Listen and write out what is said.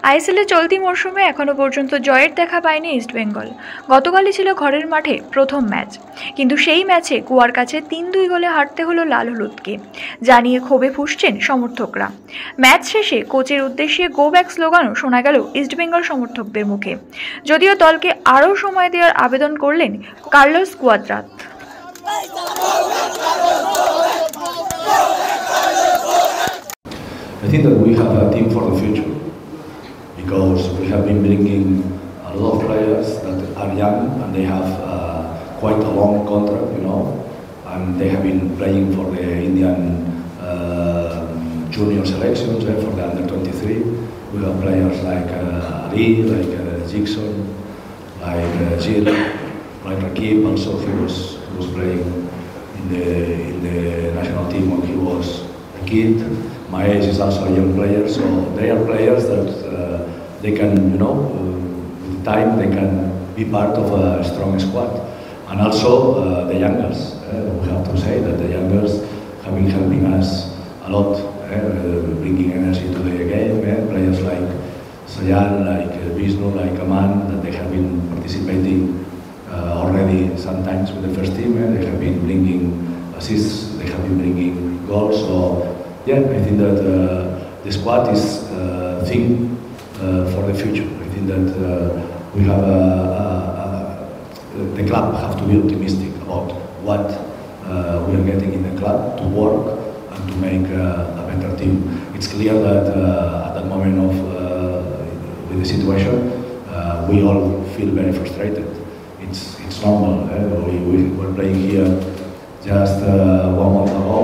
আইএসএলের চলতি মরশুমে এখনও পর্যন্ত জয়ের দেখা পায়নি ইস্টবেঙ্গল। গতকালই ছিল ঘরের মাঠে প্রথম ম্যাচ, কিন্তু সেই ম্যাচে গোয়ার কাছে ৩-২ গোলে হারতে হলো লাল হলুদকে, যা নিয়ে ক্ষোভে ফুঁসছেন সমর্থকরা। ম্যাচ শেষে কোচের উদ্দেশ্যে গো ব্যাক স্লোগানও শোনা গেল ইস্টবেঙ্গল সমর্থকদের মুখে, যদিও দলকে আরও সময় দেওয়ার আবেদন করলেন Carlos Cuadrat. I think that we have a team for the future because we have been bringing a lot of players that are young and they have quite a long contract, and they have been playing for the Indian junior selections, for the under 23. We have players like Ali, like Jigson, like Gil, like Rakib. Also, he was playing in the national team when he was a kid. Maes is also a young player, so they are players that they can, with time they can be part of a strong squad. And also the youngers, we have to say that the youngers have been helping us a lot, bringing energy to the game. Players like Sayan, like Vishnu, like Aman, that they have been participating already sometimes with the first team. They have been bringing assists, they have been bringing goals. So yeah, I think that the squad is a thing for the future. I think that we have the club have to be optimistic about what we are getting in the club to work and to make a better team. It's clear that at that moment of with the situation, we all feel very frustrated. It's normal. We were playing here just 1 month ago.